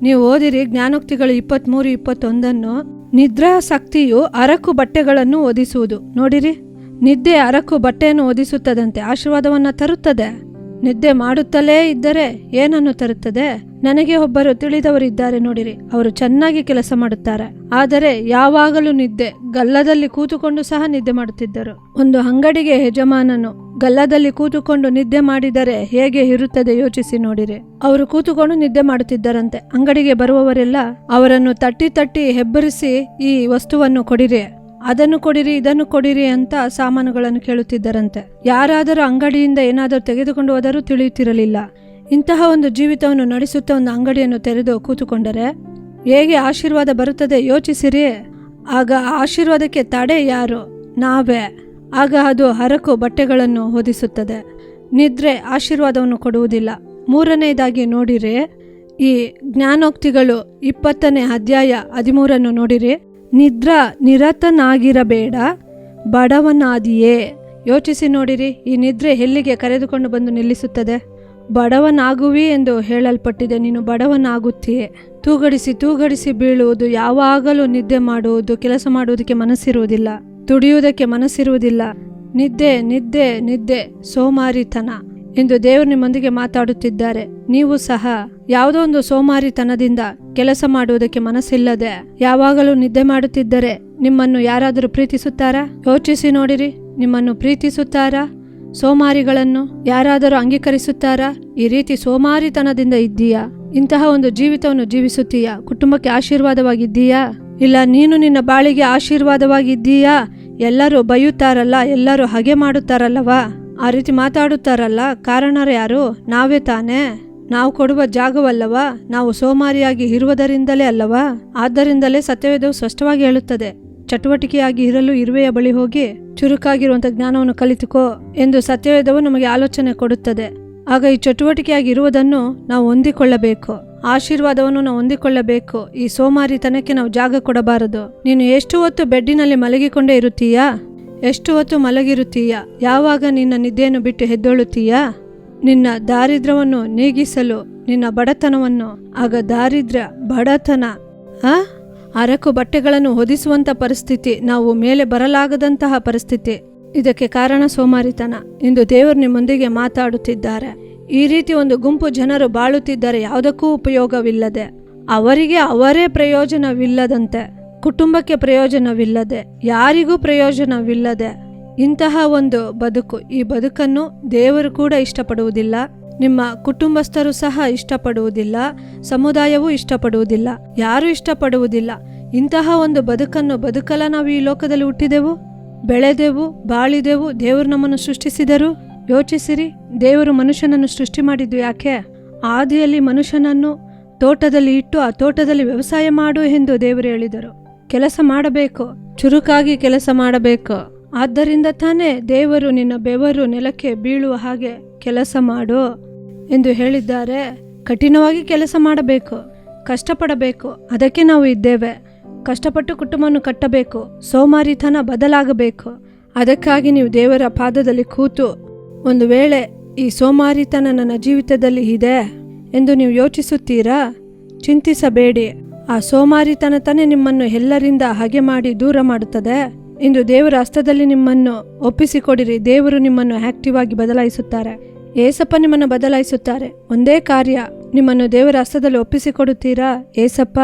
ನೀವು ಓದಿರಿ ಜ್ಞಾನೋಕ್ತಿಗಳು 23:21, ನಿದ್ರಾಸಕ್ತಿಯು ಅರಕು ಬಟ್ಟೆಗಳನ್ನು ಒದಿಸುವುದು. ನೋಡಿರಿ, ನಿದ್ದೆ ಅರಕು ಬಟ್ಟೆಯನ್ನು ಒದಿಸುತ್ತದಂತೆ, ಆಶೀರ್ವಾದವನ್ನ ತರುತ್ತದೆ. ನಿದ್ದೆ ಮಾಡುತ್ತಲೇ ಇದ್ದರೆ ಏನನ್ನು ತರುತ್ತದೆ? ನನಗೆ ಒಬ್ಬರು ತಿಳಿದವರಿದ್ದಾರೆ ನೋಡಿರಿ, ಅವರು ಚೆನ್ನಾಗಿ ಕೆಲಸ ಮಾಡುತ್ತಾರೆ, ಆದರೆ ಯಾವಾಗಲೂ ನಿದ್ದೆ. ಗಲ್ಲದಲ್ಲಿ ಕೂತುಕೊಂಡು ಸಹ ನಿದ್ದೆ ಮಾಡುತ್ತಿದ್ದರು. ಒಂದು ಅಂಗಡಿಗೆ ಯಜಮಾನನು ಗಲ್ಲದಲ್ಲಿ ಕೂತುಕೊಂಡು ನಿದ್ದೆ ಮಾಡಿದರೆ ಹೇಗೆ ಇರುತ್ತದೆ ಯೋಚಿಸಿ ನೋಡಿರಿ. ಅವರು ಕೂತುಕೊಂಡು ನಿದ್ದೆ ಮಾಡುತ್ತಿದ್ದರಂತೆ. ಅಂಗಡಿಗೆ ಬರುವವರೆಲ್ಲ ಅವರನ್ನು ತಟ್ಟಿ ಹೆಬ್ಬರಿಸಿ, ಈ ವಸ್ತುವನ್ನು ಕೊಡಿರಿ, ಅದನ್ನು ಕೊಡಿರಿ, ಇದನ್ನು ಕೊಡಿರಿ ಅಂತ ಸಾಮಾನುಗಳನ್ನು ಕೇಳುತ್ತಿದ್ದರಂತೆ. ಯಾರಾದರೂ ಅಂಗಡಿಯಿಂದ ಏನಾದರೂ ತೆಗೆದುಕೊಂಡು ಹೋದರೂ ತಿಳಿಯುತ್ತಿರಲಿಲ್ಲ. ಇಂತಹ ಒಂದು ಜೀವಿತವನ್ನು ನಡೆಸುತ್ತಾ ಒಂದು ಅಂಗಡಿಯನ್ನು ತೆರೆದು ಕೂತುಕೊಂಡರೆ ಹೇಗೆ ಆಶೀರ್ವಾದ ಬರುತ್ತದೆ ಯೋಚಿಸಿರಿ. ಆಗ ಆಶೀರ್ವಾದಕ್ಕೆ ತಡೆ ಯಾರು? ನಾವೇ. ಆಗ ಅದು ಹರಕು ಬಟ್ಟೆಗಳನ್ನು ಹೊದಿಸುತ್ತದೆ. ನಿದ್ರೆ ಆಶೀರ್ವಾದವನ್ನು ಕೊಡುವುದಿಲ್ಲ. 3ನೇದಾಗಿ ನೋಡಿರಿ, ಈ ಜ್ಞಾನೋಕ್ತಿಗಳು 20ನೇ ಅಧ್ಯಾಯ 13 ನೋಡಿರಿ. ನಿದ್ರಾ ನಿರತನಾಗಿರಬೇಡ, ಬಡವನಾದಿಯೇ. ಯೋಚಿಸಿ ನೋಡಿರಿ, ಈ ನಿದ್ರೆ ಎಲ್ಲಿಗೆ ಕರೆದುಕೊಂಡು ಬಂದು ನಿಲ್ಲಿಸುತ್ತದೆ? ಬಡವನಾಗುವಿ ಎಂದು ಹೇಳಲ್ಪಟ್ಟಿದೆ, ನೀನು ಬಡವನಾಗುತ್ತೀಯೇ. ತೂಗಡಿಸಿ ಬೀಳುವುದು, ಯಾವಾಗಲೂ ನಿದ್ದೆ ಮಾಡುವುದು, ಕೆಲಸ ಮಾಡುವುದಕ್ಕೆ ಮನಸ್ಸಿರುವುದಿಲ್ಲ, ದುಡಿಯುವುದಕ್ಕೆ ಮನಸ್ಸಿರುವುದಿಲ್ಲ. ನಿದ್ದೆ ಸೋಮಾರಿತನ ಎಂದು ದೇವರು ನಿಮ್ಮೊಂದಿಗೆ ಮಾತಾಡುತ್ತಿದ್ದಾರೆ. ನೀವು ಸಹ ಯಾವುದೋ ಒಂದು ಸೋಮಾರಿತನದಿಂದ ಕೆಲಸ ಮಾಡುವುದಕ್ಕೆ ಮನಸ್ಸಿಲ್ಲದೆ ಯಾವಾಗಲೂ ನಿದ್ದೆ ಮಾಡುತ್ತಿದ್ದರೆ ನಿಮ್ಮನ್ನು ಯಾರಾದರೂ ಪ್ರೀತಿಸುತ್ತಾರಾ? ಯೋಚಿಸಿ ನೋಡಿರಿ, ನಿಮ್ಮನ್ನು ಪ್ರೀತಿಸುತ್ತಾರಾ? ಸೋಮಾರಿಗಳನ್ನು ಯಾರಾದರೂ ಅಂಗೀಕರಿಸುತ್ತಾರಾ? ಈ ರೀತಿ ಸೋಮಾರಿತನದಿಂದ ಇದ್ದೀಯಾ? ಇಂತಹ ಒಂದು ಜೀವಿತವನ್ನು ಜೀವಿಸುತ್ತೀಯಾ? ಕುಟುಂಬಕ್ಕೆ ಆಶೀರ್ವಾದವಾಗಿದ್ದೀಯಾ? ಇಲ್ಲ ನೀನು ನಿನ್ನ ಬಾಳಿಗೆ ಆಶೀರ್ವಾದವಾಗಿದ್ದೀಯಾ? ಎಲ್ಲರೂ ಬೈಯುತ್ತಾರಲ್ಲ, ಎಲ್ಲರೂ ಹಾಗೆ ಮಾಡುತ್ತಾರಲ್ಲವಾ, ಆ ರೀತಿ ಮಾತಾಡುತ್ತಾರಲ್ಲ, ಕಾರಣರು ಯಾರು? ನಾವೇ ತಾನೇ. ನಾವು ಕೊಡುವ ಜಾಗವಲ್ಲವಾ? ನಾವು ಸೋಮಾರಿಯಾಗಿ ಇರುವುದರಿಂದಲೇ ಅಲ್ಲವಾ? ಆದ್ದರಿಂದಲೇ ಸತ್ಯವೇದವು ಸ್ಪಷ್ಟವಾಗಿ ಹೇಳುತ್ತದೆ, ಚಟುವಟಿಕೆಯಾಗಿ ಇರಲು ಇರುವೆಯ ಬಳಿ ಹೋಗಿ ಚುರುಕಾಗಿರುವಂಥ ಜ್ಞಾನವನ್ನು ಕಲಿತುಕೋ ಎಂದು ಸತ್ಯವೇದವು ನಮಗೆ ಆಲೋಚನೆ ಕೊಡುತ್ತದೆ. ಆಗ ಈ ಚಟುವಟಿಕೆಯಾಗಿ ಇರುವುದನ್ನು ನಾವು ಹೊಂದಿಕೊಳ್ಳಬೇಕು, ಆಶೀರ್ವಾದವನ್ನು ನಾವು ಹೊಂದಿಕೊಳ್ಳಬೇಕು. ಈ ಸೋಮಾರಿತನಕ್ಕೆ ನಾವು ಜಾಗ ಕೊಡಬಾರದು. ನೀನು ಎಷ್ಟು ಹೊತ್ತು ಬೆಡ್ಡಿನಲ್ಲಿ ಮಲಗಿಕೊಂಡೇ ಇರುತ್ತೀಯಾ? ಎಷ್ಟು ಹೊತ್ತು ಮಲಗಿರುತ್ತೀಯಾ? ಯಾವಾಗ ನಿನ್ನ ನಿದ್ದೆಯನ್ನು ಬಿಟ್ಟು ಎದ್ದೇಳುತ್ತೀಯಾ? ನಿನ್ನ ದಾರಿದ್ರ್ಯವನ್ನು ನೀಗಿಸಲು, ನಿನ್ನ ಬಡತನವನ್ನು. ಆಗ ದಾರಿದ್ರ್ಯ, ಬಡತನ, ಅರಕು ಬಟ್ಟೆಗಳನ್ನು ಹೊದಿಸುವಂಥ ಪರಿಸ್ಥಿತಿ, ನಾವು ಮೇಲೆ ಬರಲಾಗದಂತಹ ಪರಿಸ್ಥಿತಿ, ಇದಕ್ಕೆ ಕಾರಣ ಸೋಮಾರಿತನ ಎಂದು ದೇವರು ನಿಮ್ಮೊಂದಿಗೆ ಮಾತಾಡುತ್ತಿದ್ದಾರೆ. ಈ ರೀತಿ ಒಂದು ಗುಂಪು ಜನರು ಬಾಳುತ್ತಿದ್ದಾರೆ, ಯಾವುದಕ್ಕೂ ಉಪಯೋಗವಿಲ್ಲದೆ, ಅವರಿಗೆ ಅವರೇ ಪ್ರಯೋಜನವಿಲ್ಲದಂತೆ, ಕುಟುಂಬಕ್ಕೆ ಪ್ರಯೋಜನವಿಲ್ಲದೆ, ಯಾರಿಗೂ ಪ್ರಯೋಜನವಿಲ್ಲದೆ ಇಂತಹ ಒಂದು ಬದುಕು. ಈ ಬದುಕನ್ನು ದೇವರು ಕೂಡ ಇಷ್ಟಪಡುವುದಿಲ್ಲ, ನಿಮ್ಮ ಕುಟುಂಬಸ್ಥರು ಸಹ ಇಷ್ಟಪಡುವುದಿಲ್ಲ, ಸಮುದಾಯವೂ ಇಷ್ಟಪಡುವುದಿಲ್ಲ, ಯಾರೂ ಇಷ್ಟಪಡುವುದಿಲ್ಲ. ಇಂತಹ ಒಂದು ಬದುಕನ್ನು ಬದುಕಲ್ಲ ನಾವು ಈ ಲೋಕದಲ್ಲಿ ಹುಟ್ಟಿದೆವು, ಬೆಳೆದೆವು, ಬಾಳಿದೆವು, ದೇವರು ನಮ್ಮನ್ನು ಸೃಷ್ಟಿಸಿದರು. ಯೋಚಿಸಿರಿ, ದೇವರು ಮನುಷ್ಯನನ್ನು ಸೃಷ್ಟಿ ಮಾಡಿದ್ದು ಯಾಕೆ? ಆದಿಯಲ್ಲಿ ಮನುಷ್ಯನನ್ನು ತೋಟದಲ್ಲಿ ಇಟ್ಟು ಆ ತೋಟದಲ್ಲಿ ವ್ಯವಸಾಯ ಮಾಡು ಎಂದು ದೇವರು ಹೇಳಿದರು. ಕೆಲಸ ಮಾಡಬೇಕು, ಚುರುಕಾಗಿ ಕೆಲಸ ಮಾಡಬೇಕು. ಆದ್ದರಿಂದ ತಾನೇ ದೇವರು ನಿನ್ನ ಬೆವರು ನೆಲಕ್ಕೆ ಬೀಳುವ ಹಾಗೆ ಕೆಲಸ ಮಾಡು ಎಂದು ಹೇಳಿದ್ದಾರೆ. ಕಠಿಣವಾಗಿ ಕೆಲಸ ಮಾಡಬೇಕು, ಕಷ್ಟಪಡಬೇಕು. ಅದಕ್ಕೆ ನಾವು ಇದ್ದೇವೆ. ಕಷ್ಟಪಟ್ಟು ಕುಟುಂಬವನ್ನು ಕಟ್ಟಬೇಕು, ಸೋಮಾರಿತನ ಬದಲಾಗಬೇಕು. ಅದಕ್ಕಾಗಿ ನೀವು ದೇವರ ಪಾದದಲ್ಲಿ ಕೂತು, ಒಂದು ವೇಳೆ ಈ ಸೋಮಾರಿತನ ನನ್ನ ಜೀವಿತದಲ್ಲಿ ಇದೆ ಎಂದು ನೀವು ಯೋಚಿಸುತ್ತೀರಾ? ಚಿಂತಿಸಬೇಡಿ. ಆ ಸೋಮಾರಿತನ ತಾನೇ ನಿಮ್ಮನ್ನು ಎಲ್ಲರಿಂದ ಹಾಗೆ ಮಾಡಿ ದೂರ ಮಾಡುತ್ತದೆ. ಇಂದು ದೇವರ ಹಸ್ತದಲ್ಲಿ ನಿಮ್ಮನ್ನು ಒಪ್ಪಿಸಿಕೊಡಿರಿ. ದೇವರು ನಿಮ್ಮನ್ನು ಆಕ್ಟಿವ್ ಆಗಿ ಬದಲಾಯಿಸುತ್ತಾರೆ. ಏಸಪ್ಪ ನಿಮ್ಮನ್ನು ಬದಲಾಯಿಸುತ್ತಾರೆ. ಒಂದೇ ಕಾರ್ಯ, ನಿಮ್ಮನ್ನು ದೇವರ ಹಸ್ತದಲ್ಲಿ ಒಪ್ಪಿಸಿಕೊಡುತ್ತೀರಾ? ಏಸಪ್ಪ,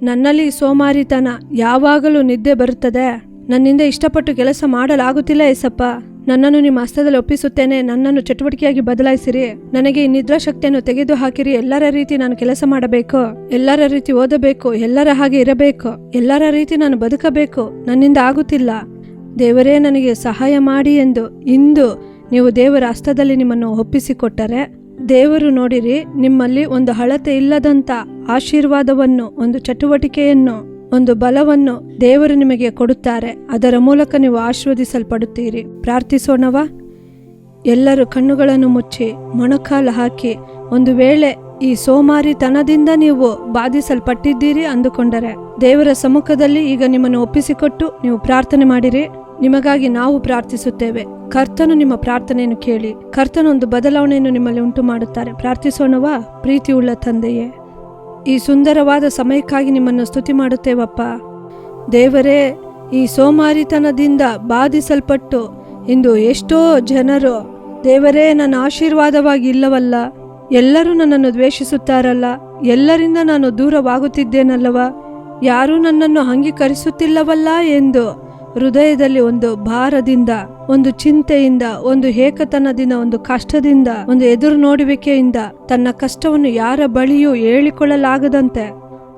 ನನ್ನಲ್ಲಿ ಸೋಮಾರಿತನ, ಯಾವಾಗಲೂ ನಿದ್ದೆ ಬರುತ್ತದೆ, ನನ್ನಿಂದ ಇಷ್ಟಪಟ್ಟು ಕೆಲಸ ಮಾಡಲಾಗುತ್ತಿಲ್ಲ. ಏಸಪ್ಪ, ನನ್ನನ್ನು ನಿಮ್ಮ ಹಸ್ತದಲ್ಲಿ ಒಪ್ಪಿಸುತ್ತೇನೆ. ನನ್ನನ್ನು ಚಟುವಟಿಕೆಯಾಗಿ ಬದಲಾಯಿಸಿರಿ. ನನಗೆ ಈ ನಿದ್ರಾಶಕ್ತಿಯನ್ನು ತೆಗೆದು ಹಾಕಿರಿ. ಎಲ್ಲರ ರೀತಿ ನಾನು ಕೆಲಸ ಮಾಡಬೇಕು, ಎಲ್ಲರ ರೀತಿ ಓದಬೇಕು, ಎಲ್ಲರ ಹಾಗೆ ಇರಬೇಕು, ಎಲ್ಲರ ರೀತಿ ನಾನು ಬದುಕಬೇಕು. ನನ್ನಿಂದ ಆಗುತ್ತಿಲ್ಲ, ದೇವರೇ ನನಗೆ ಸಹಾಯ ಮಾಡಿ ಎಂದು ಇಂದು ನೀವು ದೇವರ ಹಸ್ತದಲ್ಲಿ ನಿಮ್ಮನ್ನು ಒಪ್ಪಿಸಿಕೊಟ್ಟರೆ, ದೇವರು ನೋಡಿರಿ, ನಿಮ್ಮಲ್ಲಿ ಒಂದು ಅಳತೆ ಇಲ್ಲದಂತ ಆಶೀರ್ವಾದವನ್ನು, ಒಂದು ಚಟುವಟಿಕೆಯನ್ನು, ಒಂದು ಬಲವನ್ನು ದೇವರು ನಿಮಗೆ ಕೊಡುತ್ತಾರೆ. ಅದರ ಮೂಲಕ ನೀವು ಆಶೀರ್ವದಿಸಲ್ಪಡುತ್ತೀರಿ. ಪ್ರಾರ್ಥಿಸೋಣವಾ? ಎಲ್ಲರೂ ಕಣ್ಣುಗಳನ್ನು ಮುಚ್ಚಿ ಮೊಣಕಾಲು ಹಾಕಿ, ಒಂದು ವೇಳೆ ಈ ಸೋಮಾರಿತನದಿಂದ ನೀವು ಬಾಧಿಸಲ್ಪಟ್ಟಿದ್ದೀರಿ ಅಂದುಕೊಂಡರೆ, ದೇವರ ಸಮ್ಮುಖದಲ್ಲಿ ಈಗ ನಿಮ್ಮನ್ನು ಒಪ್ಪಿಸಿಕೊಟ್ಟು ನೀವು ಪ್ರಾರ್ಥನೆ ಮಾಡಿರಿ. ನಿಮಗಾಗಿ ನಾವು ಪ್ರಾರ್ಥಿಸುತ್ತೇವೆ. ಕರ್ತನು ನಿಮ್ಮ ಪ್ರಾರ್ಥನೆಯನ್ನು ಕೇಳಿ ಕರ್ತನು ಒಂದು ಬದಲಾವಣೆಯನ್ನು ನಿಮ್ಮಲ್ಲಿ ಉಂಟು ಮಾಡುತ್ತಾರೆ. ಪ್ರಾರ್ಥಿಸೋಣವಾ? ಪ್ರೀತಿಯುಳ್ಳ ತಂದೆಯೇ, ಈ ಸುಂದರವಾದ ಸಮಯಕ್ಕಾಗಿ ನಿಮ್ಮನ್ನು ಸ್ತುತಿ ಮಾಡುತ್ತೇವಪ್ಪ. ದೇವರೇ, ಈ ಸೋಮಾರಿತನದಿಂದ ಬಾಧಿಸಲ್ಪಟ್ಟು ಇಂದು ಎಷ್ಟೋ ಜನರು, ದೇವರೇ, ನನ್ನ ಆಶೀರ್ವಾದವಾಗಿ ಇಲ್ಲವಲ್ಲ, ಎಲ್ಲರೂ ನನ್ನನ್ನು ದ್ವೇಷಿಸುತ್ತಾರಲ್ಲ, ಎಲ್ಲರಿಂದ ನಾನು ದೂರವಾಗುತ್ತಿದ್ದೇನಲ್ಲವ, ಯಾರೂ ನನ್ನನ್ನು ಅಂಗೀಕರಿಸುತ್ತಿಲ್ಲವಲ್ಲ ಎಂದು ಹೃದಯದಲ್ಲಿ ಒಂದು ಭಾರದಿಂದ, ಒಂದು ಚಿಂತೆಯಿಂದ, ಒಂದು ಏಕತನದಿಂದ, ಒಂದು ಕಷ್ಟದಿಂದ, ಒಂದು ಎದುರು ನೋಡುವಿಕೆಯಿಂದ ತನ್ನ ಕಷ್ಟವನ್ನು ಯಾರ ಬಳಿಯೂ ಹೇಳಿಕೊಳ್ಳಲಾಗದಂತೆ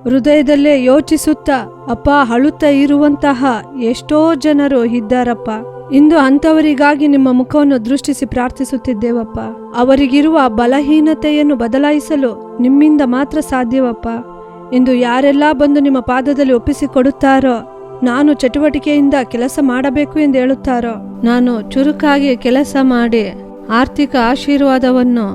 ಹೃದಯದಲ್ಲೇ ಯೋಚಿಸುತ್ತಾ ಅಪ್ಪ ಅಳುತ್ತಾ ಇರುವಂತಹ ಎಷ್ಟೋ ಜನರು ಇದ್ದಾರಪ್ಪ. ಇಂದು ಅಂಥವರಿಗಾಗಿ ನಿಮ್ಮ ಮುಖವನ್ನು ದೃಷ್ಟಿಸಿ ಪ್ರಾರ್ಥಿಸುತ್ತಿದ್ದೇವಪ್ಪ. ಅವರಿಗಿರುವ ಬಲಹೀನತೆಯನ್ನು ಬದಲಾಯಿಸಲು ನಿಮ್ಮಿಂದ ಮಾತ್ರ ಸಾಧ್ಯವಪ್ಪ. ಇಂದು ಯಾರೆಲ್ಲ ಬಂದು ನಿಮ್ಮ ಪಾದದಲ್ಲಿ ಒಪ್ಪಿಸಿಕೊಡುತ್ತಾರೋ, ನಾನು ಚಟುವಟಿಕೆಯಿಂದ ಕೆಲಸ ಮಾಡಬೇಕು ಎಂದು ಹೇಳುತ್ತಾರೋ, ನಾನು ಚುರುಕಾಗಿ ಕೆಲಸ ಮಾಡಿ ಆರ್ಥಿಕ ಆಶೀರ್ವಾದವನ್ನು,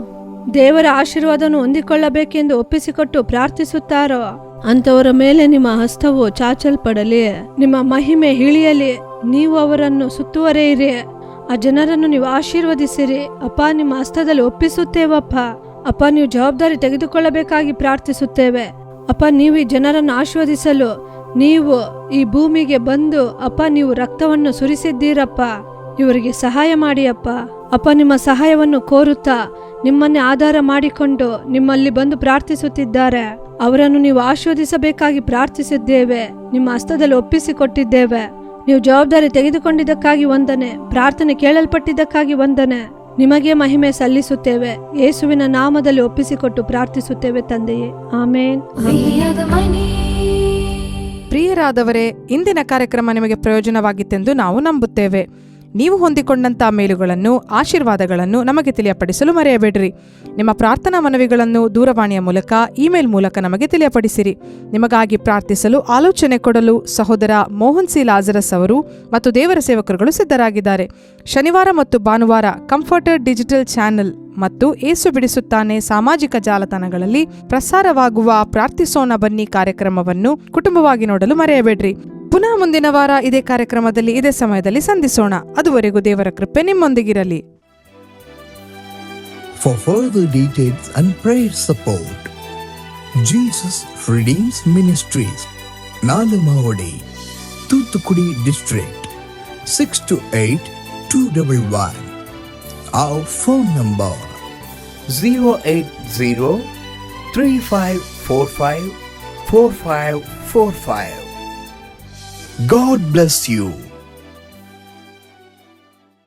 ದೇವರ ಆಶೀರ್ವಾದವನ್ನು ಹೊಂದಿಕೊಳ್ಳಬೇಕೆಂದು ಒಪ್ಪಿಸಿಕೊಟ್ಟು ಪ್ರಾರ್ಥಿಸುತ್ತಾರೋ, ಅಂಥವರ ಮೇಲೆ ನಿಮ್ಮ ಹಸ್ತವು ಚಾಚಲ್ಪಡಲಿ, ನಿಮ್ಮ ಮಹಿಮೆ ಇಳಿಯಲಿ. ನೀವು ಅವರನ್ನು ಸುತ್ತುವರೆಯಿರಿ, ಆ ಜನರನ್ನು ನೀವು ಆಶೀರ್ವದಿಸಿರಿ. ಅಪ್ಪ, ನಿಮ್ಮ ಹಸ್ತದಲ್ಲಿ ಒಪ್ಪಿಸುತ್ತೇವಪ್ಪ. ಅಪ್ಪ, ನೀವು ಜವಾಬ್ದಾರಿ ತೆಗೆದುಕೊಳ್ಳಬೇಕಾಗಿ ಪ್ರಾರ್ಥಿಸುತ್ತೇವೆ. ಅಪ್ಪ, ನೀವು ಈ ಜನರನ್ನು ಆಶೀರ್ವದಿಸಲು ನೀವು ಈ ಭೂಮಿಗೆ ಬಂದು ಅಪ್ಪ, ನೀವು ರಕ್ತವನ್ನು ಸುರಿಸಿದ್ದೀರಪ್ಪ. ಇವರಿಗೆ ಸಹಾಯ ಮಾಡಿ ಅಪ್ಪ. ಅಪ್ಪ, ನಿಮ್ಮ ಸಹಾಯವನ್ನು ಕೋರುತ್ತಾ ನಿಮ್ಮನ್ನೇ ಆಧಾರ ಮಾಡಿಕೊಂಡು ನಿಮ್ಮಲ್ಲಿ ಬಂದು ಪ್ರಾರ್ಥಿಸುತ್ತಿದ್ದಾರೆ. ಅವರನ್ನು ನೀವು ಆಶೀರ್ವದಿಸಬೇಕಾಗಿ ಪ್ರಾರ್ಥಿಸಿದ್ದೇವೆ. ನಿಮ್ಮ ಹಸ್ತದಲ್ಲಿ ಒಪ್ಪಿಸಿಕೊಟ್ಟಿದ್ದೇವೆ. ನೀವು ಜವಾಬ್ದಾರಿ ತೆಗೆದುಕೊಂಡಿದ್ದಕ್ಕಾಗಿ ವಂದನೆ. ಪ್ರಾರ್ಥನೆ ಕೇಳಲ್ಪಟ್ಟಿದ್ದಕ್ಕಾಗಿ ವಂದನೆ. ನಿಮಗೆ ಮಹಿಮೆ ಸಲ್ಲಿಸುತ್ತೇವೆ. ಯೇಸುವಿನ ನಾಮದಲ್ಲಿ ಒಪ್ಪಿಸಿಕೊಟ್ಟು ಪ್ರಾರ್ಥಿಸುತ್ತೇವೆ ತಂದೆಯೇ, ಆಮೇನ್. ಪ್ರಿಯರಾದವರೇ, ಇಂದಿನ ಕಾರ್ಯಕ್ರಮ ನಿಮಗೆ ಪ್ರಯೋಜನವಾಗಿತ್ತೆಂದು ನಾವು ನಂಬುತ್ತೇವೆ. ನೀವು ಹೊಂದಿಕೊಂಡಂಥ ಮೇಲುಗಳನ್ನು, ಆಶೀರ್ವಾದಗಳನ್ನು ನಮಗೆ ತಿಳಿಯಪಡಿಸಲು ಮರೆಯಬೇಡಿರಿ. ನಿಮ್ಮ ಪ್ರಾರ್ಥನಾ ಮನವಿಗಳನ್ನು ದೂರವಾಣಿಯ ಮೂಲಕ, ಇಮೇಲ್ ಮೂಲಕ ನಮಗೆ ತಿಳಿಯಪಡಿಸಿರಿ. ನಿಮಗಾಗಿ ಪ್ರಾರ್ಥಿಸಲು ಆಲೋಚನೆ ಕೊಡಲು ಸಹೋದರ ಮೋಹನ್ ಸಿ ಲಾಜರಸ್ ಅವರು ಮತ್ತು ದೇವರ ಸೇವಕರುಗಳು ಸಿದ್ಧರಾಗಿದ್ದಾರೆ. ಶನಿವಾರ ಮತ್ತು ಭಾನುವಾರ ಕಂಫರ್ಟರ್ ಡಿಜಿಟಲ್ ಚಾನೆಲ್ ಮತ್ತು ಏಸು ಬಿಡಿಸುತ್ತಾನೆ ಸಾಮಾಜಿಕ ಜಾಲತಾಣಗಳಲ್ಲಿ ಪ್ರಸಾರವಾಗುವ ಪ್ರಾರ್ಥಿಸೋಣ ಬನ್ನಿ ಕಾರ್ಯಕ್ರಮವನ್ನು ಕುಟುಂಬವಾಗಿ ನೋಡಲು ಮರೆಯಬೇಡ್ರಿ. ಪುನಃ ಮುಂದಿನ ವಾರ ಇದೇ ಕಾರ್ಯಕ್ರಮದಲ್ಲಿ ಇದೇ ಸಮಯದಲ್ಲಿ ಸಂಧಿಸೋಣ. ಅದುವರೆಗೂ ದೇವರ ಕೃಪೆ ನಿಮ್ಮೊಂದಿಗಿರಲಿ. For further details and prayer support, Jesus Redeems Ministries, Nalamavadi, Thoothukudi District, 628-211. Our phone number 080-3545-4545. God bless you.